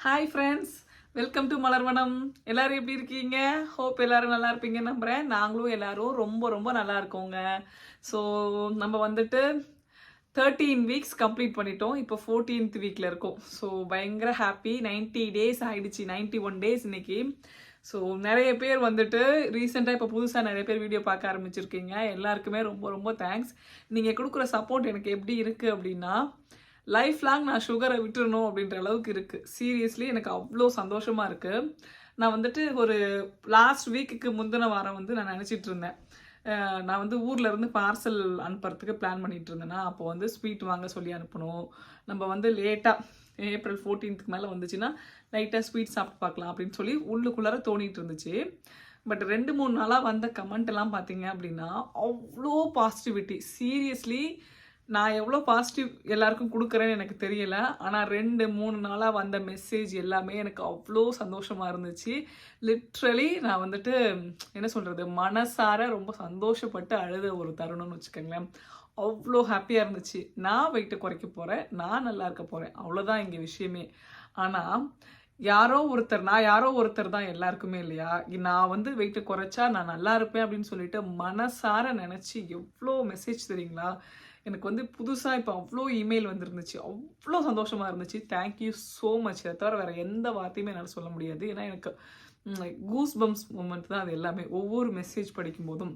Hi friends, welcome to Malarvanam. எல்லாரும் எப்படி இருக்கீங்க? ஹோப் எல்லாரும் நல்லா இருப்பீங்கன்னு நம்புகிறேன். நாங்களும் எல்லாரும் ரொம்ப ரொம்ப நல்லா இருக்கோங்க. ஸோ நம்ம வந்துட்டு 13 வீக்ஸ் கம்ப்ளீட் பண்ணிட்டோம். இப்போ 14th வீக்கில் இருக்கோம். ஸோ பயங்கர ஹாப்பி. 90 டேஸ் ஆயிடுச்சு. 91 டேஸ் இன்னைக்கு. ஸோ நிறைய பேர் வந்துட்டு ரீசெண்டாக இப்போ புதுசாக நிறைய பேர் வீடியோ பார்க்க ஆரம்பிச்சிருக்கீங்க. எல்லாருக்குமே ரொம்ப ரொம்ப தேங்க்ஸ். நீங்கள் கொடுக்குற சப்போர்ட் எனக்கு எப்படி இருக்குது அப்படின்னா, லைஃப் லாங் நான் சுகரை விட்டுறணும் அப்படின்ற அளவுக்கு இருக்குது. சீரியஸ்லி எனக்கு அவ்வளோ சந்தோஷமாக இருக்குது. நான் வந்துட்டு ஒரு லாஸ்ட் வீக்குக்கு முந்தின வாரம் வந்து நான் நினச்சிட்டு இருந்தேன், நான் வந்து ஊரில் இருந்து பார்சல் அனுப்புறதுக்கு பிளான் பண்ணிட்டு இருந்தேன்னா, அப்போ வந்து ஸ்வீட் வாங்க சொல்லி அனுப்பணும். நம்ம வந்து லேட்டாக ஏப்ரல் 14th மேலே வந்துச்சுன்னா லைட்டாக ஸ்வீட் சாப்பிட்டு பார்க்கலாம் அப்படின்னு சொல்லி உள்ளுக்குள்ளார தோணிட்டு இருந்துச்சு. பட் 2-3 நாளாக வந்த கமெண்ட் எல்லாம் பார்த்தீங்க அப்படின்னா அவ்வளோ பாசிட்டிவிட்டி. சீரியஸ்லி நான் எவ்வளோ பாசிட்டிவ் எல்லாருக்கும் கொடுக்குறேன்னு எனக்கு தெரியல. ஆனால் 2-3 நாளாக வந்த மெசேஜ் எல்லாமே எனக்கு அவ்வளோ சந்தோஷமாக இருந்துச்சு. லிட்ரலி நான் வந்துட்டு என்ன சொல்கிறது, மனசார ரொம்ப சந்தோஷப்பட்டு அழுத ஒரு தருணம்னு வச்சுக்கோங்களேன். அவ்வளோ ஹாப்பியாக இருந்துச்சு. நான் வெயிட்டை குறைக்க போகிறேன், நான் நல்லா இருக்க போகிறேன், அவ்வளோதான் இங்கே விஷயமே. ஆனால் நான் யாரோ ஒருத்தர் தான் எல்லாருக்குமே இல்லையா. நான் வந்து வெயிட்டை குறைச்சா நான் நல்லா இருப்பேன் அப்படின்னு சொல்லிட்டு மனசார நினச்சி எவ்வளோ மெசேஜ் தெரியுங்களா. எனக்கு வந்து புதுசாக இப்போ அவ்வளோ இமெயில் வந்துருந்துச்சு. அவ்வளோ சந்தோஷமாக இருந்துச்சு. Thank you so much. அதை தவிர வேறு எந்த வார்த்தையுமே என்னால் சொல்ல முடியாது. ஏன்னா எனக்கு கூஸ் பம்ப்ஸ் மூமெண்ட் தான் அது எல்லாமே, ஒவ்வொரு மெசேஜ் படிக்கும்போதும்.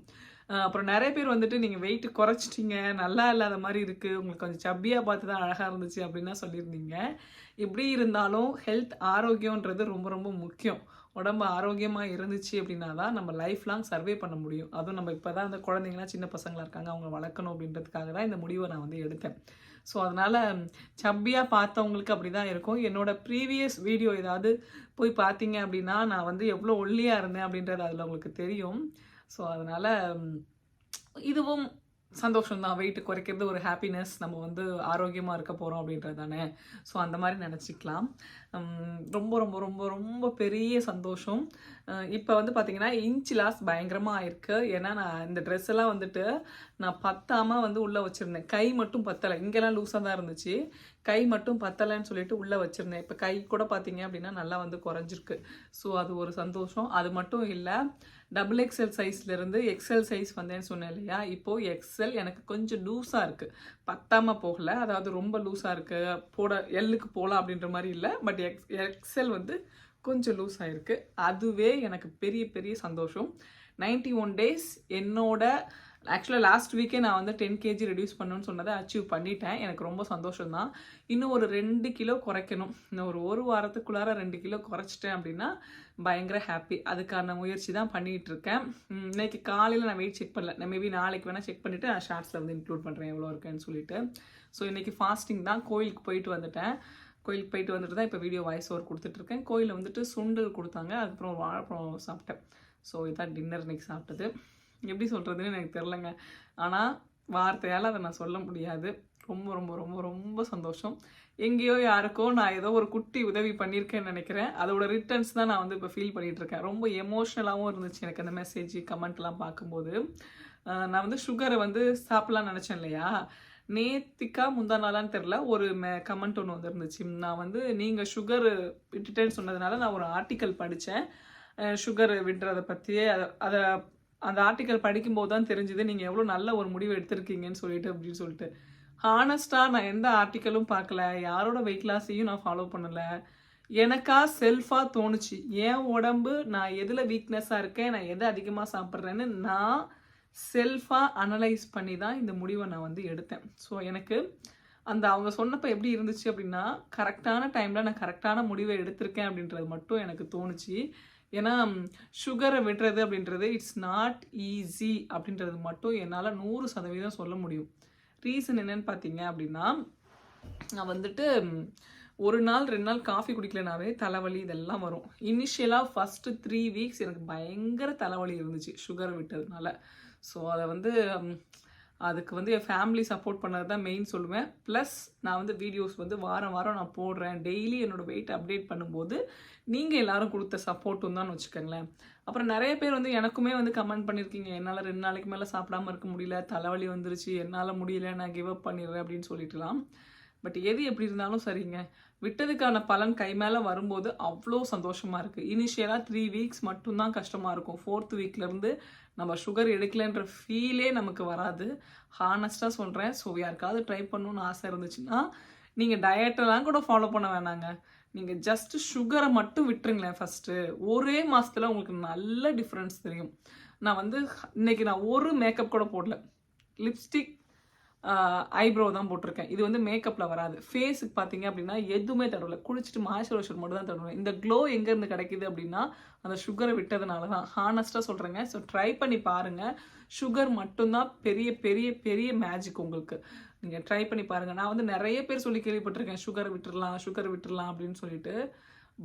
அப்புறம் நிறைய பேர் வந்துட்டு நீங்கள் வெயிட் குறைச்சிட்டிங்க, நல்லா இல்லாத மாதிரி இருக்குது, உங்களுக்கு கொஞ்சம் சப்பியாக பார்த்து தான் அழகாக இருந்துச்சு அப்படின்னா சொல்லியிருந்தீங்க. எப்படி இருந்தாலும் ஹெல்த் ஆரோக்கியன்றது ரொம்ப ரொம்ப முக்கியம். உடம்பு ஆரோக்கியமாக இருந்துச்சு அப்படின்னா தான் நம்ம லைஃப் லாங் சர்வே பண்ண முடியும். அதுவும் நம்ம இப்போ தான் அந்த குழந்தைங்களாம் சின்ன பசங்களாக இருக்காங்க, அவங்க வளர்க்கணும் அப்படின்றதுக்காக தான் இந்த முடிவை நான் வந்து எடுத்தேன். ஸோ அதனால் சப்பியாக பார்த்தவங்களுக்கு அப்படி தான் இருக்கும். என்னோடய ப்ரீவியஸ் வீடியோ ஏதாவது போய் பார்த்தீங்க அப்படின்னா நான் வந்து எவ்வளோ ஒல்லியாக இருந்தேன் அப்படின்றது அதில் உங்களுக்கு தெரியும். ஸோ அதனால் இதுவும் சந்தோஷம்தான். வெயிட் குறைக்கிறது ஒரு ஹாப்பினஸ். நம்ம வந்து ஆரோக்கியமாக இருக்க போகிறோம் அப்படின்றது தானே. ஸோ அந்த மாதிரி நினச்சிக்கலாம். ரொம்ப ரொம்ப ரொம்ப ரொம்ப பெரிய சந்தோஷம். இப்போ வந்து பார்த்திங்கன்னா இன்ச் லாஸ் பயங்கரமாக ஆயிருக்கு. ஏன்னா நான் இந்த ட்ரெஸ் எல்லாம் வந்துட்டு நான் பத்தாமல் வந்து உள்ளே வச்சுருந்தேன். கை மட்டும் பத்தலை, இங்கெல்லாம் லூஸாக தான் இருந்துச்சு. கை மட்டும் பத்தலைன்னு சொல்லிட்டு உள்ளே வச்சுருந்தேன். இப்போ கை கூட பார்த்தீங்க அப்படின்னா நல்லா வந்து குறைஞ்சிருக்கு. ஸோ அது ஒரு சந்தோஷம். அது மட்டும் இல்லை, XXL சைஸ்லேருந்து எக்ஸல் சைஸ் வந்தேன்னு சொன்னேன் இல்லையா. இப்போது எக்ஸல் எனக்கு கொஞ்சம் லூஸாக இருக்குது, பத்தாமல் போகலை. அதாவது ரொம்ப லூஸாக இருக்குது, எல்லுக்கு போகலாம் அப்படின்ற மாதிரி இல்லை. பட் எக்ஸல் வந்து கொஞ்சம் லூஸ் ஆகிருக்கு. அதுவே எனக்கு பெரிய பெரிய சந்தோஷம். 91 டேஸ் என்னோட ஆக்சுவலாக லாஸ்ட் வீக்கே நான் வந்து 10 kg ரெடியூஸ் பண்ணணும்னு சொன்னதை அச்சீவ் பண்ணிட்டேன். எனக்கு ரொம்ப சந்தோஷம்தான். இன்னும் ஒரு 2 கிலோ குறைக்கணும். இன்னும் ஒரு வாரத்துக்குள்ளார 2 கிலோ குறைச்சிட்டேன் அப்படின்னா பயங்கர ஹாப்பி. அதுக்கான முயற்சி தான் பண்ணிகிட்டு இருக்கேன். இன்னைக்கு காலையில் நான் வெயிட் செக் பண்ணல. நான் மேபி நாளைக்கு வேணால் செக் பண்ணிவிட்டு நான் ஷார்ட்ஸில் வந்து இன்க்ளூட் பண்ணுறேன் எவ்வளோ இருக்கேன்னு சொல்லிட்டு. ஸோ இன்றைக்கி ஃபாஸ்டிங் தான். கோயிலுக்கு போயிட்டு வந்துட்டேன். கோயிலுக்கு போயிட்டு வந்துட்டு தான் இப்போ வீடியோ வாய்ஸ் ஓவர் கொடுத்துட்ருக்கேன். கோயிலில் வந்துட்டு சுண்டல் கொடுத்தாங்க, அதுக்கப்புறம் வாழைப்பழம் சாப்பிட்டேன். ஸோ இதான் டின்னர் இன்னைக்கு சாப்பிட்டது. எப்படி சொல்கிறதுன்னு எனக்கு தெரிலங்க. ஆனால் வார்த்தையால் அதை நான் சொல்ல முடியாது. ரொம்ப ரொம்ப ரொம்ப ரொம்ப சந்தோஷம். எங்கேயோ யாருக்கோ நான் ஏதோ ஒரு குட்டி உதவி பண்ணியிருக்கேன்னு நினைக்கிறேன். அதோட ரிட்டர்ன்ஸ் தான் நான் வந்து இப்போ ஃபீல் பண்ணிகிட்ருக்கேன். ரொம்ப எமோஷ்னலாகவும் இருந்துச்சு எனக்கு அந்த மெசேஜ் கமெண்ட்லாம் பார்க்கும்போது. நான் வந்து சுகரை வந்து சாப்பிட்லான்னு நினச்சேன் இல்லையா. நேத்திக்கா முந்தா நாளான்னு தெரில, ஒரு கமெண்ட் ஒன்று வந்துருந்துச்சு. நான் வந்து நீங்கள் சுகர் விட்டுட்டேன்னு சொன்னதுனால நான் ஒரு ஆர்டிக்கல் படித்தேன் சுகர் விடுறதை பற்றியே. அதை அந்த ஆர்டிக்கல் படிக்கும்போது தான் தெரிஞ்சுது நீங்கள் எவ்வளோ நல்ல ஒரு முடிவு எடுத்திருக்கீங்கன்னு சொல்லிட்டு அப்படின்னு சொல்லிட்டு. ஹானஸ்டாக நான் எந்த ஆர்டிக்கலும் பார்க்கல, யாரோட வெயிட் லாஸையும் நான் ஃபாலோ பண்ணலை. எனக்கா செல்ஃபாக தோணுச்சு, என் உடம்பு நான் எதில் வீக்னஸாக இருக்கேன், நான் எதை அதிகமாக சாப்பிட்றேன்னு நான் செல்ஃபாக அனலைஸ் பண்ணி தான் இந்த முடிவை நான் வந்து எடுத்தேன். ஸோ எனக்கு அந்த அவங்க சொன்னப்போ எப்படி இருந்துச்சு அப்படின்னா, கரெக்டான டைமில் நான் கரெக்டான முடிவை எடுத்திருக்கேன் அப்படின்றது மட்டும் எனக்கு தோணுச்சு. ஏன்னா சுகரை விடுறது அப்படின்றது இட்ஸ் நாட் ஈஸி அப்படின்றது மட்டும் என்னால் 100% சொல்ல முடியும். ரீசன் என்னன்னு பார்த்தீங்க அப்படின்னா, நான் வந்துட்டு ஒரு நாள் 2 நாள் காஃபி குடிக்கலனாவே தலைவலி இதெல்லாம் வரும். இனிஷியலாக ஃபஸ்ட்டு 3 வீக்ஸ் எனக்கு பயங்கர தலைவலி இருந்துச்சு சுகரை விட்டதுனால. ஸோ அதை வந்து அதுக்கு வந்து என் ஃபேமிலி சப்போர்ட் பண்ணது தான் மெயின் சொல்லுவேன். ப்ளஸ் நான் வந்து வீடியோஸ் வந்து வாரம் வாரம் நான் போடுறேன். டெய்லி என்னோடய வெயிட் அப்டேட் பண்ணும்போது நீங்கள் எல்லோரும் கொடுத்த சப்போர்ட்டும் தான் வச்சுக்கோங்களேன். அப்புறம் நிறைய பேர் வந்து எனக்குமே வந்து கமெண்ட் பண்ணியிருக்கீங்க, என்னால் 2 நாளைக்கு மேலே சாப்பிடாமல் இருக்க முடியல, தலைவலி வந்துருச்சு, என்னால் முடியல, நான் கிவ் அப் பண்ணிடுறேன் அப்படின்னு சொல்லிட்டுலாம். பட் எது எப்படி இருந்தாலும் சரிங்க, விட்டதுக்கான பலன் கை மேலே வரும்போது அவ்வளோ சந்தோஷமாக இருக்குது. இனிஷியலாக 3 வீக்ஸ் மட்டும்தான் கஷ்டமாக இருக்கும். 4th வீக்லேருந்து நம்ம சுகர் எடுக்கலைன்ற ஃபீலே நமக்கு வராது. ஹானஸ்ட்டாக சொல்கிறேன். ஸோ யாருக்காவது ட்ரை பண்ணணுன்னு ஆசை இருந்துச்சுன்னா நீங்கள் டயட்டெல்லாம் கூட ஃபாலோ பண்ண வேணாங்க. நீங்கள் ஜஸ்ட் சுகரை மட்டும் விட்டுருங்களேன் ஃபஸ்ட்டு. ஒரே மாதத்தில் உங்களுக்கு நல்ல டிஃப்ரென்ஸ் தெரியும். நான் வந்து இன்னைக்கு நான் ஒரு மேக்கப் கூட போடல. லிப்ஸ்டிக், ஐப்ரோ தான் போட்டிருக்கேன். இது வந்து மேக்கப்பில் வராது. ஃபேஸுக்கு பார்த்தீங்க அப்படின்னா எதுவுமே தடவல. குளிச்சுட்டு மாய்ஸ்சரைசர் மட்டும் தான் தடவுவேன். இந்த க்ளோ எங்கேருந்து கிடைக்கிது அப்படின்னா அந்த சுகரை விட்டதுனால தான். ஹானஸ்ட்டாக சொல்கிறேங்க. ஸோ ட்ரை பண்ணி பாருங்கள். சுகர் மட்டும்தான் பெரிய பெரிய பெரிய மேஜிக் உங்களுக்கு. நீங்கள் ட்ரை பண்ணி பாருங்கள். நான் வந்து நிறைய பேர் சொல்லி கேள்விப்பட்டிருக்கேன், சுகரை விட்டுறலாம் அப்படின்னு சொல்லிட்டு.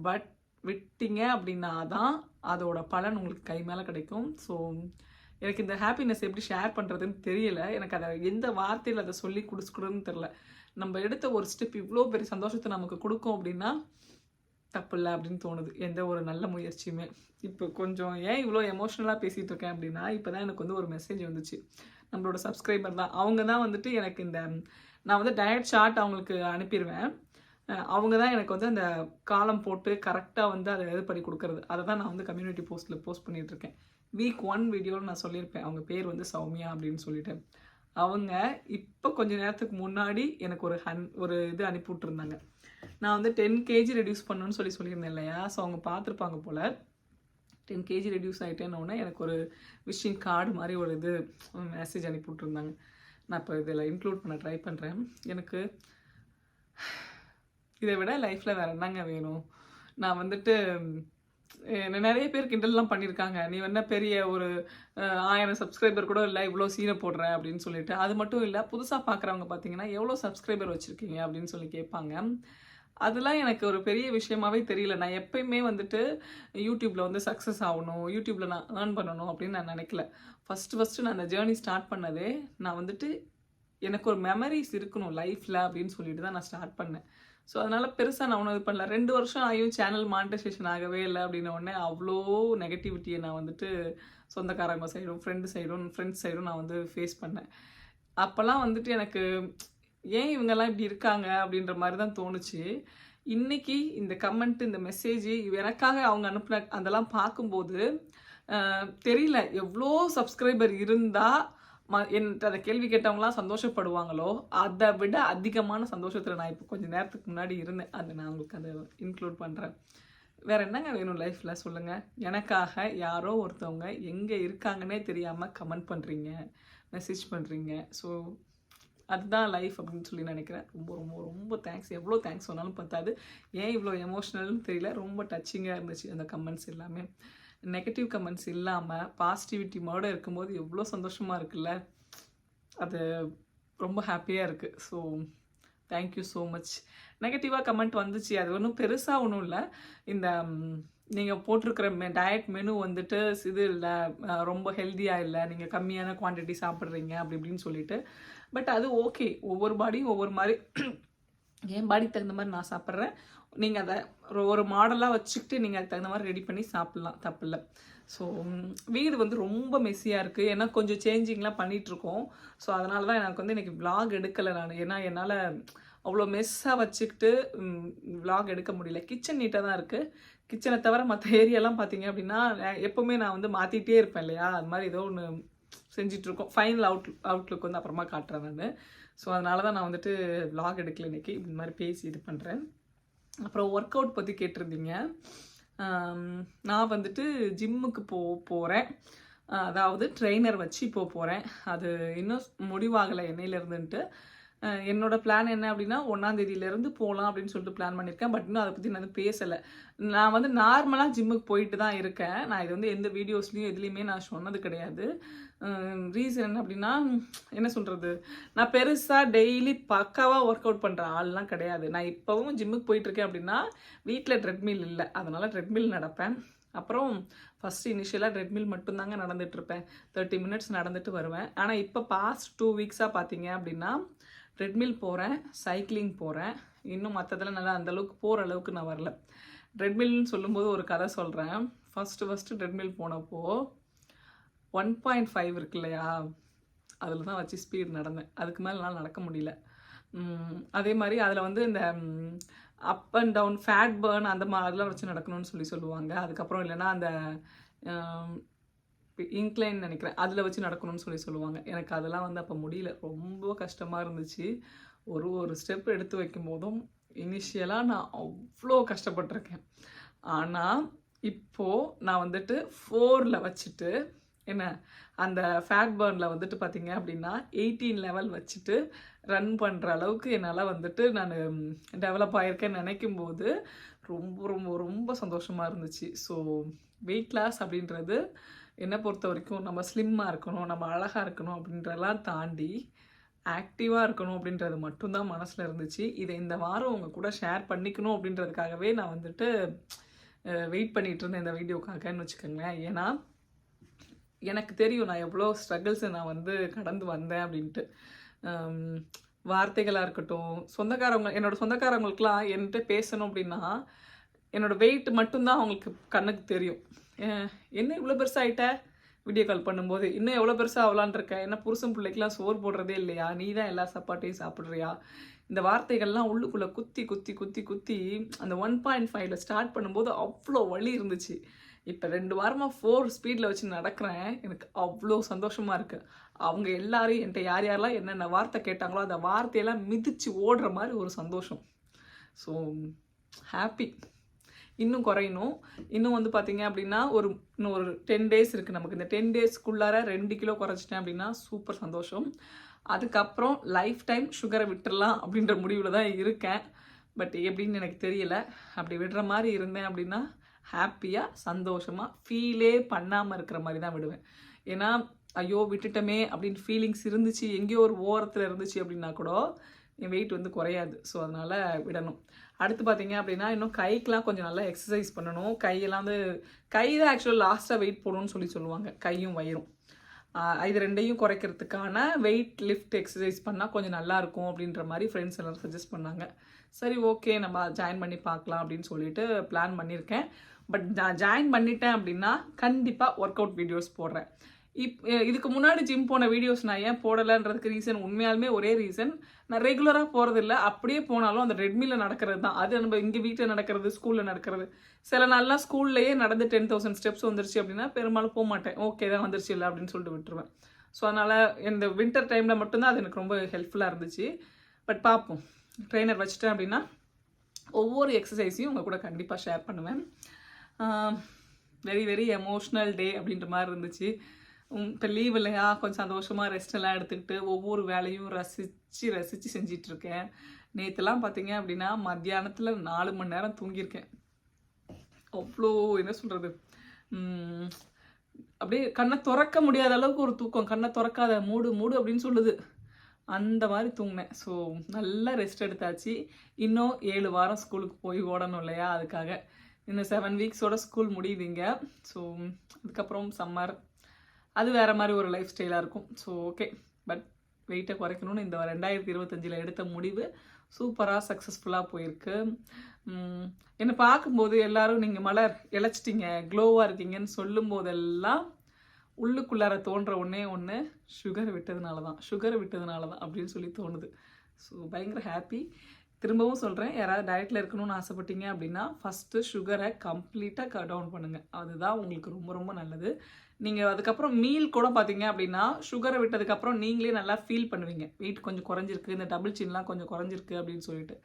பட் விட்டீங்க அப்படின்னா தான் அதோட பலன் உங்களுக்கு கை மேலே கிடைக்கும். ஸோ எனக்கு இந்த ஹாப்பினஸ் எப்படி ஷேர் பண்ணுறதுன்னு தெரியல. எனக்கு அதை எந்த வார்த்தையில் அதை சொல்லி கொடுக்குறதுன்னு தெரில. நம்ம எடுத்த ஒரு ஸ்டெப் இவ்வளோ பெரிய சந்தோஷத்தை நமக்கு கொடுக்கும் அப்படின்னா தப்பு இல்லை அப்படின்னு தோணுது. எந்த ஒரு நல்ல முயற்சியுமே. இப்போ கொஞ்சம் ஏன் இவ்வளோ எமோஷ்னலாக பேசிகிட்டு இருக்கேன் அப்படின்னா, இப்போ தான் எனக்கு வந்து ஒரு மெசேஜ் வந்துச்சு. நம்மளோட சப்ஸ்கிரைபர் தான். அவங்க தான் வந்துட்டு எனக்கு நான் வந்து டயட் சார்ட் அவங்களுக்கு அனுப்பிடுவேன். அவங்க தான் எனக்கு வந்து அந்த காலம் போட்டு கரெக்டாக வந்து அதை இது பண்ணி கொடுக்குறது. அதை தான் நான் வந்து கம்யூனிட்டி போஸ்ட்டில் போஸ்ட் பண்ணிகிட்ருக்கேன். வீக் 1 வீடியோவில் நான் சொல்லியிருப்பேன். அவங்க பேர் வந்து சௌமியா அப்படின்னு சொல்லிட்டு. அவங்க இப்போ கொஞ்சம் நேரத்துக்கு முன்னாடி எனக்கு ஒரு இது அனுப்பி விட்ருந்தாங்க. நான் வந்து 10 kg ரெடியூஸ் பண்ணணும்னு சொல்லியிருந்தேன் இல்லையா? ஸோ அவங்க பார்த்துருப்பாங்க போல். 10 kg ரெடியூஸ் ஆகிட்டேன்னொன்னே எனக்கு ஒரு விஷிங் கார்டு மாதிரி ஒரு இது மெசேஜ் அனுப்பி விட்ருந்தாங்க. நான் இப்போ இதில் இன்க்ளூட் பண்ண ட்ரை பண்ணுறேன். எனக்கு இதை விட லைஃப்பில் வேறு என்னங்க வேணும்? நான் வந்துட்டு நிறைய பேர் கிண்டல்லாம் பண்ணியிருக்காங்க. நீ வேணா பெரிய ஒரு 1000 சப்ஸ்கிரைபர் கூட இல்லை, இவ்வளோ சீனை போடுறேன் அப்படின்னு சொல்லிட்டு. அது மட்டும் இல்லை, புதுசாக பார்க்குறவங்க பார்த்தீங்கன்னா எவ்வளோ சப்ஸ்கிரைபர் வச்சுருக்கீங்க அப்படின்னு சொல்லி கேட்பாங்க. அதெல்லாம் எனக்கு ஒரு பெரிய விஷயமாவே தெரியல. நான் எப்பயுமே வந்துட்டு யூடியூப்பில் வந்து சக்ஸஸ் ஆகணும், யூடியூப்பில் நான் ஏர்ன் பண்ணணும் அப்படின்னு நான் நினைக்கல. ஃபஸ்ட்டு நான் அந்த ஜேர்னி ஸ்டார்ட் பண்ணதே நான் வந்துட்டு எனக்கு ஒரு மெமரிஸ் இருக்கணும் லைஃப்பில் அப்படின்னு சொல்லிட்டு தான் நான் ஸ்டார்ட் பண்ணேன். ஸோ அதனால் பெருசாக நான் ஒன்றும் இது பண்ணல. 2 வருஷம் ஆகியும் சேனல் மானிட்டைசேஷன் ஆகவே இல்லை அப்படின்ன உடனே அவ்வளோ நெகட்டிவிட்டியை நான் வந்துட்டு சொந்தக்காரங்க சைடும் ஃப்ரெண்ட்ஸ் சைடும் நான் வந்து ஃபேஸ் பண்ணேன். அப்போல்லாம் வந்துட்டு எனக்கு ஏன் இவங்கெல்லாம் இப்படி இருக்காங்க அப்படின்ற மாதிரி தான் தோணுச்சு. இன்றைக்கி இந்த கமெண்ட், இந்த மெசேஜ் எனக்காக அவங்க அனுப்பின அதெல்லாம் பார்க்கும்போது தெரியல எவ்வளோ சப்ஸ்கிரைபர் இருந்தால் என்கிட்ட அதை கேள்வி கேட்டவங்களாம் சந்தோஷப்படுவாங்களோ அதை விட அதிகமான சந்தோஷத்தில் நான் இப்போ கொஞ்சம் நேரத்துக்கு முன்னாடி இருந்தேன். அதை நான் உங்களுக்கு அதை இன்க்ளூட் பண்ணுறேன். வேறு என்னங்க வேணும் லைஃப்பில் சொல்லுங்கள்? எனக்காக யாரோ ஒருத்தவங்க எங்கே இருக்காங்கன்னே தெரியாமல் கமெண்ட் பண்ணுறீங்க, மெசேஜ் பண்ணுறீங்க. ஸோ அதுதான் லைஃப் அப்படின்னு சொல்லி நினைக்கிறேன். ரொம்ப ரொம்ப ரொம்ப தேங்க்ஸ். எவ்வளோ தேங்க்ஸ் சொன்னாலும் பார்த்தாது. ஏன் இவ்வளோ எமோஷ்னல்னு தெரியல. ரொம்ப டச்சிங்காக இருந்துச்சு அந்த கமெண்ட்ஸ் எல்லாமே. நெகட்டிவ் கமெண்ட்ஸ் இல்லாமல் பாசிட்டிவிட்டியோடு இருக்கும்போது எவ்வளோ சந்தோஷமாக இருக்குல்ல. அது ரொம்ப ஹாப்பியாக இருக்குது. So thank you so much. நெகட்டிவாக கமெண்ட் வந்துச்சு, அது ஒன்றும் பெருசாக ஒன்றும் இல்லை. இந்த நீங்கள் போட்டிருக்கிற டயட் மெனு வந்துட்டு இது இல்லை, ரொம்ப ஹெல்த்தியாக இல்லை, நீங்கள் கம்மியான குவான்டிட்டி சாப்பிட்றீங்க அப்படி இப்படின்னு சொல்லிட்டு. பட் அது ஓகே, ஒவ்வொரு பாடியும் ஒவ்வொரு மாதிரி. என் பாடிக்கு தகுந்த மாதிரி நான் சாப்பிட்றேன். நீங்கள் அதை ஒரு மாடலாக வச்சுக்கிட்டு நீங்கள் அதுக்கு தகுந்த மாதிரி ரெடி பண்ணி சாப்பிட்லாம், தப்பில்லை. ஸோ வீடு வந்து ரொம்ப மெஸ்ஸியாக இருக்குது. ஏன்னா கொஞ்சம் சேஞ்சிங்லாம் பண்ணிகிட்ருக்கோம். ஸோ அதனால தான் எனக்கு வந்து இன்றைக்கி விலாக் எடுக்கலை நான். ஏன்னா என்னால் அவ்வளோ மெஸ்ஸாக வச்சுக்கிட்டு விலாக் எடுக்க முடியல. கிச்சன் நீட்டாக தான் இருக்குது. கிச்சனை தவிர மற்ற ஏரியாலாம் பார்த்தீங்க அப்படின்னா எப்போவுமே நான் வந்து மாற்றிட்டே இருப்பேன் இல்லையா? அது மாதிரி ஏதோ ஒன்று செஞ்சிட்ருக்கோம். ஃபைனல் அவுட்லுக் வந்து அப்புறமா காட்டுறேன் நான். ஸோ அதனால தான் நான் வந்துட்டு விலாக் எடுக்கல இன்றைக்கி. இந்த மாதிரி பேசி இது பண்ணுறேன். அப்புறம் ஒர்க் அவுட் பற்றி கேட்டிருந்தீங்க. நான் வந்துட்டு ஜிம்முக்கு போகிறேன். அதாவது ட்ரெயினர் வச்சு போகிறேன். அது இன்னும் முடிவாகலை என்னையிலேருந்துன்ட்டு. என்னோடய பிளான் என்ன அப்படின்னா 1ஆம் தேதியிலேருந்து போகலாம் அப்படின்னு சொல்லிட்டு பிளான் பண்ணியிருக்கேன். பட் இன்னும் அதை பற்றி நான் பேசலை. நான் வந்து நார்மலாக ஜிம்முக்கு போயிட்டு தான் இருக்கேன். நான் இது வந்து எந்த வீடியோஸ்லையும் எதுலேயுமே நான் சொன்னது கிடையாது. ரீசன் என்ன அப்படின்னா, என்ன சொல்கிறது, நான் பெருசாக டெய்லி பக்காவாக ஒர்க் அவுட் பண்ணுற ஆள்லாம் கிடையாது. நான் இப்போவும் ஜிம்முக்கு போயிட்டுருக்கேன் அப்படின்னா வீட்டில் ட்ரெட்மில் இல்லை, அதனால் ட்ரெட்மில் நடப்பேன். அப்புறம் ஃபஸ்ட்டு இனிஷியலாக ட்ரெட்மில் மட்டும்தாங்க நடந்துகிட்ருப்பேன். 30 மினிட்ஸ் நடந்துட்டு வருவேன். ஆனால் இப்போ பாஸ்ட் 2 வீக்ஸாக பார்த்தீங்க அப்படின்னா ட்ரெட்மில் போகிறேன், சைக்கிளிங் போகிறேன். இன்னும் மற்றதெல்லாம் நல்லா அந்தளவுக்கு போகிற அளவுக்கு நான் வரல. ட்ரெட்மில்னு சொல்லும்போது ஒரு கதை சொல்கிறேன். ஃபஸ்ட்டு ட்ரெட்மில் போனப்போ 1.5 இருக்கு இல்லையா, அதில் தான் வச்சு ஸ்பீட் நடந்தேன். அதுக்கு மேலே என்னால் நடக்க முடியல. அதே மாதிரி அதில் வந்து இந்த up and down fat burn அந்த மாதிரிலாம் வச்சு நடக்கணும்னு சொல்லுவாங்க. அதுக்கப்புறம் இல்லைன்னா அந்த இன்க்ளைன் நினைக்கிறேன் அதில் வச்சு நடக்கணும்னு சொல்லுவாங்க. எனக்கு அதெல்லாம் வந்து அப்போ முடியல, ரொம்ப கஷ்டமாக இருந்துச்சு. ஒரு ஸ்டெப் எடுத்து வைக்கும் போதும் இனிஷியலாக நான் அவ்வளோ கஷ்டப்பட்டிருக்கேன். ஆனால் இப்போது நான் வந்துட்டு 4ல் வச்சுட்டு என்ன அந்த ஃபேட் பர்னில் வந்துட்டு பார்த்தீங்க அப்படின்னா 18 லெவல் வச்சுட்டு ரன் பண்ணுற அளவுக்கு என்னால் வந்துட்டு நான் டெவலப் ஆகியிருக்கேன்னு நினைக்கும் போது ரொம்ப ரொம்ப ரொம்ப சந்தோஷமாக இருந்துச்சு. ஸோ வெயிட் லாஸ் அப்படின்றது என்னை பொறுத்த வரைக்கும் நம்ம ஸ்லிம்மாக இருக்கணும், நம்ம அழகாக இருக்கணும் அப்படின்றதெல்லாம் தாண்டி ஆக்டிவாக இருக்கணும் அப்படின்றது மட்டும்தான் மனசில் இருந்துச்சு. இதை இந்த வாரம் உங்கள் கூட ஷேர் பண்ணிக்கணும் அப்படின்றதுக்காகவே நான் வந்துட்டு வெயிட் பண்ணிகிட்டு இருந்தேன் இந்த வீடியோக்காகன்னு வச்சுக்கோங்களேன். ஏன்னா எனக்கு தெரியும் நான் எவ்வளோ ஸ்ட்ரகிள்ஸை நான் வந்து கடந்து வந்தேன் அப்படின்ட்டு. வார்த்தைகளாக இருக்கட்டும், என்னோடய சொந்தக்காரவங்களுக்குலாம் என்கிட்ட பேசணும் அப்படின்னா என்னோடய வெயிட் மட்டும்தான் அவங்களுக்கு கண்ணுக்கு தெரியும். என்ன இவ்வளோ பெருசாகிட்ட வீடியோ கால் பண்ணும்போது, இன்னும் எவ்வளோ பெருசாக ஆகலான் இருக்க, என்ன புருஷன் பிள்ளைக்கெலாம் சோறு போடுறதே இல்லையா, நீ தான் எல்லா சாப்பாட்டையும் சாப்பிட்றியா, இந்த வார்த்தைகள்லாம் உள்ளுக்குள்ளே குத்தி குத்தி குத்தி குத்தி அந்த 1.5ல் ஸ்டார்ட் பண்ணும்போது அவ்வளோ வலி இருந்துச்சு. இப்போ 2 வாரமாக 4 ஸ்பீடில் வச்சு நடக்கிறேன். எனக்கு அவ்வளோ சந்தோஷமாக இருக்குது. அவங்க எல்லாரும் என்கிட்ட யாரெல்லாம் என்னென்ன வார்த்தை கேட்டாங்களோ அந்த வார்த்தையெல்லாம் மிதித்து ஓடுற மாதிரி ஒரு சந்தோஷம். So happy. இன்னும் குறையணும். இன்னும் வந்து பார்த்தீங்க அப்படின்னா இன்னும் ஒரு 10 டேஸ் இருக்குது நமக்கு. இந்த 10 டேஸ்க்குள்ளார 2 கிலோ குறைச்சிட்டேன் அப்படின்னா சூப்பர் சந்தோஷம். அதுக்கப்புறம் லைஃப் டைம் சுகரை விட்டுடலாம் அப்படின்ற முடிவில் தான் இருக்கேன். பட் எப்படின்னு எனக்கு தெரியல. அப்படி விடுற மாதிரி இருந்தேன் அப்படின்னா ஹாப்பியாக சந்தோஷமாக ஃபீலே பண்ணாமல் இருக்கிற மாதிரி தான் விடுவேன். ஏன்னா ஐயோ விட்டுட்டோமே அப்படின்னு ஃபீலிங்ஸ் இருந்துச்சு, எங்கேயோ ஒரு ஓரத்தில் இருந்துச்சு அப்படின்னா கூட என் வெயிட் வந்து குறையாது. ஸோ அதனால் விடணும். அடுத்து பார்த்தீங்க அப்படின்னா இன்னும் கைக்கெலாம் கொஞ்சம் நல்லா எக்ஸசைஸ் பண்ணணும். கையெல்லாம் வந்து கை தான் ஆக்சுவலாக லாஸ்ட்டாக வெயிட் போடணும்னு சொல்லுவாங்க, கையும் வயிறும். இது 2யும் குறைக்கிறதுக்கான வெயிட் லிஃப்ட் எக்ஸசைஸ் பண்ணால் கொஞ்சம் நல்லாயிருக்கும் அப்படின்ற மாதிரி ஃப்ரெண்ட்ஸ் எல்லோரும் சஜஸ்ட் பண்ணாங்க. சரி ஓகே நம்ம ஜாயின் பண்ணி பார்க்கலாம் அப்படின்னு சொல்லிட்டு பிளான் பண்ணியிருக்கேன். பட் நான் ஜாயின் பண்ணிட்டேன் அப்படின்னா கண்டிப்பாக ஒர்க் அவுட் வீடியோஸ் போடுறேன். இதுக்கு முன்னாடி ஜிம் போன வீடியோஸ் நான் ஏன் போடலைன்றதுக்கு ரீசன் உண்மையாலுமே ஒரே ரீசன், நான் ரெகுலராக போகிறதில்ல. அப்படியே போனாலும் அந்த ரெட்மியில் நடக்கிறது தான். அது நம்ம இங்கே வீட்டில் நடக்கிறது, ஸ்கூலில் நடக்கிறது. சில நாள்லாம் ஸ்கூல்லையே நடந்து 10,000 ஸ்டெப்ஸ் வந்துருச்சு அப்படின்னா பெரும்பாலும் போக மாட்டேன். ஓகே தான் வந்துருச்சு இல்லை அப்படின்னு சொல்லிட்டு விட்டுருவேன். ஸோ அதனால் இந்த வின்டர் டைமில் மட்டும்தான் அது எனக்கு ரொம்ப ஹெல்ப்ஃபுல்லாக இருந்துச்சு. பட் பார்ப்போம், ட்ரெயினர் வச்சுட்டேன் அப்படின்னா ஒவ்வொரு எக்ஸசைஸையும் உங்கள் கூட கண்டிப்பாக ஷேர் பண்ணுவேன். வெரி வெரி எமோஷ்னல் டே அப்படின்ற மாதிரி இருந்துச்சு. இப்போ லீவ் இல்லையா, கொஞ்சம் சந்தோஷமாக ரெஸ்ட் எல்லாம் எடுத்துக்கிட்டு ஒவ்வொரு வேலையும் ரசித்து செஞ்சிட்ருக்கேன். நேற்றுலாம் பார்த்தீங்க அப்படின்னா மத்தியானத்தில் 4 மணி நேரம் தூங்கியிருக்கேன். அவ்வளோ என்ன சொல்கிறது, அப்படியே கண்ணை திறக்க முடியாத அளவுக்கு ஒரு தூக்கம். கண்ணை திறக்காத, மூடு மூடு அப்படின்னு சொல்லுது, அந்த மாதிரி தூங்கினேன். ஸோ நல்லா ரெஸ்ட் எடுத்தாச்சு. இன்னும் 7 வாரம் ஸ்கூலுக்கு போய் ஓடணும் இல்லையா, அதுக்காக. இன்னும் 7 வீக்ஸோட ஸ்கூல் முடியுதுங்க. ஸோ அதுக்கப்புறம் சம்மர், அது வேறு மாதிரி ஒரு லைஃப் ஸ்டைலாக இருக்கும். ஸோ ஓகே, பட் வெயிட்டை குறைக்கணும்னு இந்த 2025 எடுத்த முடிவு சூப்பராக சக்ஸஸ்ஃபுல்லாக போயிருக்கு. என்னை பார்க்கும்போது எல்லோரும் நீங்கள் மலர் இழைச்சிட்டிங்க, க்ளோவாக இருக்கீங்கன்னு சொல்லும் போதெல்லாம் உள்ளுக்குள்ளார தோன்ற ஒன்று சுகரை விட்டதுனால தான் அப்படின்னு சொல்லி தோணுது. ஸோ பயங்கர ஹாப்பி. திரும்பவும் சொல்கிறேன், யாராவது டயட்டில் இருக்கணும்னு ஆசைப்பட்டீங்க அப்படின்னா ஃபஸ்ட்டு சுகரை கம்ப்ளீட்டாக டவுன் பண்ணுங்கள். அதுதான் உங்களுக்கு ரொம்ப ரொம்ப நல்லது. நீங்கள் அதுக்கப்புறம் மீல் கூட பார்த்தீங்க அப்படின்னா சுகரை விட்டதுக்கப்புறம் நீங்களே நல்லா ஃபீல் பண்ணுவீங்க, வெயிட் கொஞ்சம் குறைஞ்சிருக்கு, இந்த டபுள் சின்லாம் கொஞ்சம் குறைஞ்சிருக்கு அப்படின்னு சொல்லிட்டு.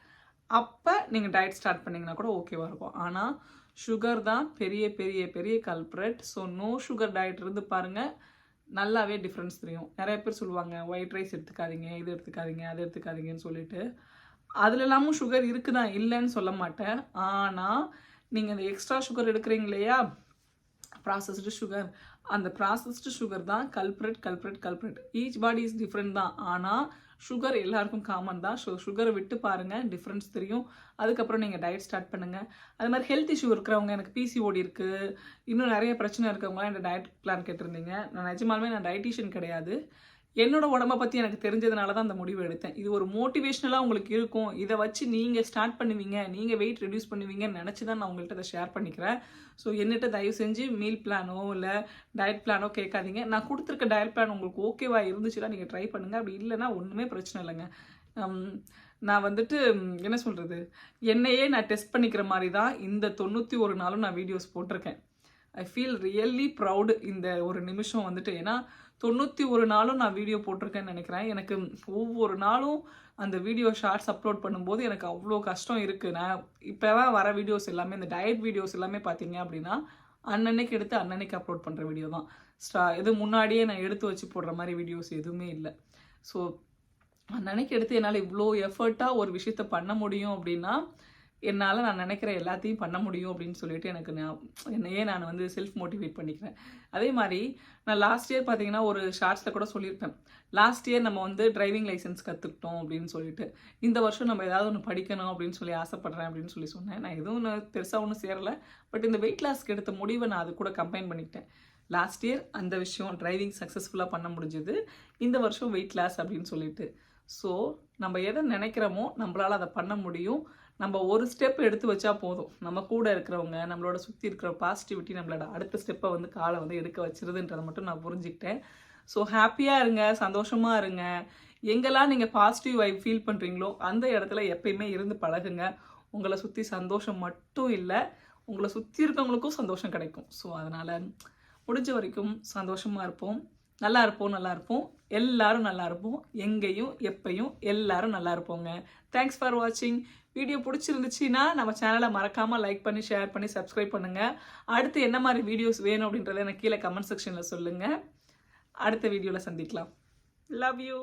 அப்போ நீங்கள் டயட் ஸ்டார்ட் பண்ணிங்கன்னா கூட ஓகேவாக இருக்கும். ஆனால் சுகர் தான் பெரிய பெரிய பெரிய கல்ப்ரேட். ஸோ நோ சுகர் டயட் இருந்து பாருங்கள், நல்லாவே டிஃப்ரென்ஸ் தெரியும். நிறைய பேர் சொல்லுவாங்க ஒயிட் ரைஸ் எடுத்துக்காதீங்க, இது எடுத்துக்காதீங்க, அது எடுத்துக்காதீங்கன்னு சொல்லிட்டு. அதில் எல்லாமும் சுகர் இருக்குதான், இல்லைன்னு சொல்ல மாட்டேன். ஆனால் நீங்கள் இந்த எக்ஸ்ட்ரா சுகர் எடுக்கிறீங்க இல்லையா, ப்ராசஸ்டு சுகர், அந்த ப்ராசஸ்டு சுகர் தான் கல்ப்ரேட். ஈச் பாடி இஸ் டிஃப்ரெண்ட் தான். ஆனால் சுகர் எல்லாருக்கும் காமன் தான். ஸோ சுகரை விட்டு பாருங்கள், டிஃப்ரென்ஸ் தெரியும். அதுக்கப்புறம் நீங்கள் டயட் ஸ்டார்ட் பண்ணுங்கள். அது மாதிரி ஹெல்த் இஷ்யூ இருக்கிறவங்க, எனக்கு பிசிஓடி இருக்குது, இன்னும் நிறைய பிரச்சனை இருக்கவங்களாம் இந்த டயட் பிளான் கேட்டிருந்தீங்க. நான் நிஜமாலுமே நான் டயட்டிஷியன் கிடையாது. என்னோட உடம்பை பற்றி எனக்கு தெரிஞ்சதுனால தான் அந்த முடிவு எடுத்தேன். இது ஒரு மோட்டிவேஷ்னலாக உங்களுக்கு இருக்கும், இதை வச்சு நீங்கள் ஸ்டார்ட் பண்ணுவீங்க, நீங்கள் வெயிட் ரெடியூஸ் பண்ணுவீங்கன்னு நினச்சி தான் நான் உங்கள்கிட்ட அதை ஷேர் பண்ணிக்கிறேன். ஸோ என்னட்ட தயவு செஞ்சு மீல் பிளானோ இல்லை டயட் பிளானோ கேட்காதீங்க. நான் கொடுத்துருக்க டயட் பிளான் உங்களுக்கு ஓகேவா இருந்துச்சுன்னா நீங்கள் ட்ரை பண்ணுங்கள். அப்படி இல்லைன்னா ஒன்றுமே பிரச்சனை இல்லைங்க. நான் வந்துட்டு என்ன சொல்கிறது, என்னையே நான் டெஸ்ட் பண்ணிக்கிற மாதிரி தான் இந்த 91 நாளும் நான் வீடியோஸ் போட்டிருக்கேன். ஐ ஃபீல் ரியல்லி ப்ரவுடு இந்த ஒரு நிமிஷம் வந்துட்டு. ஏன்னா 91 நாளும் நான் வீடியோ போட்டிருக்கேன்னு நினைக்கிறேன். எனக்கு ஒவ்வொரு நாளும் அந்த வீடியோ ஷார்ட்ஸ் அப்லோட் பண்ணும்போது எனக்கு அவ்வளோ கஷ்டம் இருக்குது. நான் இப்போலாம் வர வீடியோஸ் எல்லாமே இந்த டயட் வீடியோஸ் எல்லாமே பார்த்தீங்க அப்படின்னா அன்னன்னைக்கு எடுத்து அன்னன்னைக்கு அப்லோட் பண்ணுற வீடியோ தான். இது முன்னாடியே நான் எடுத்து வச்சு போடுற மாதிரி வீடியோஸ் எதுவுமே இல்லை. ஸோ அன்னன்னைக்கு எடுத்து என்னால் இவ்வளோ எஃபர்ட்டாக ஒரு விஷயத்த பண்ண முடியும் அப்படின்னா என்னால் நான் நினைக்கிற எல்லாத்தையும் பண்ண முடியும் அப்படின்னு சொல்லிட்டு எனக்கு என்னையே நான் வந்து செல்ஃப் மோட்டிவேட் பண்ணிக்கிறேன். அதே மாதிரி நான் லாஸ்ட் இயர் பார்த்தீங்கன்னா ஒரு ஷார்ட்ஸில் கூட சொல்லியிருப்பேன், லாஸ்ட் இயர் நம்ம வந்து டிரைவிங் லைசன்ஸ் கற்றுக்கிட்டோம் அப்படின்னு சொல்லிட்டு, இந்த வருஷம் நம்ம ஏதாவது ஒன்று படிக்கணும் அப்படின்னு சொல்லி ஆசைப்பட்றேன் அப்படின்னு சொல்லி சொன்னேன். நான் எதுவும் ஒன்று பெருசாக ஒன்றும் சேரலை, பட் இந்த வெயிட் லாஸ்க்கு எடுத்த முடிவை நான் அது கூட கம்பைன் பண்ணிக்கிட்டேன். லாஸ்ட் இயர் அந்த விஷயம் டிரைவிங் சக்ஸஸ்ஃபுல்லாக பண்ண முடிஞ்சது, இந்த வருஷம் வெயிட் லாஸ் அப்படின்னு சொல்லிட்டு. ஸோ நம்ம எதை நினைக்கிறோமோ நம்மளால் அதை பண்ண முடியும். நம்ம ஒரு ஸ்டெப் எடுத்து வச்சா போதும், நம்ம கூட இருக்கிறவங்க நம்மளோட சுற்றி இருக்கிற பாசிட்டிவிட்டி நம்மளோட அடுத்த ஸ்டெப்பை வந்து காலை வந்து எடுக்க வச்சிருதுன்றதை மட்டும் நான் புரிஞ்சுக்கிட்டேன். ஸோ ஹாப்பியாக இருங்க, சந்தோஷமாக இருங்க. எங்கெல்லாம் நீங்கள் பாசிட்டிவ் வைப் ஃபீல் பண்ணுறீங்களோ அந்த இடத்துல எப்பயுமே இருந்து பழகுங்க. உங்களை சுற்றி சந்தோஷம் மட்டும் இல்லை, உங்களை சுற்றி இருக்கவங்களுக்கும் சந்தோஷம் கிடைக்கும். ஸோ அதனால் முடிஞ்ச வரைக்கும் சந்தோஷமாக இருப்போம், நல்லா இருப்போம். எல்லாரும் நல்லா இருப்போம், எங்கேயும் எப்பயும் எல்லாரும் நல்லா இருப்போங்க. தேங்க்ஸ் ஃபார் வாட்சிங். வீடியோ பிடிச்சிருந்துச்சுன்னா நம்ம சேனலை மறக்காமல் லைக் பண்ணி ஷேர் பண்ணி சப்ஸ்கிரைப் பண்ணுங்கள். அடுத்து என்ன மாதிரி வீடியோஸ் வேணும் அப்படின்றத எனக்கு கீழே கமெண்ட் செக்ஷனில் சொல்லுங்கள். அடுத்த வீடியோவில் சந்திக்கலாம். Love you.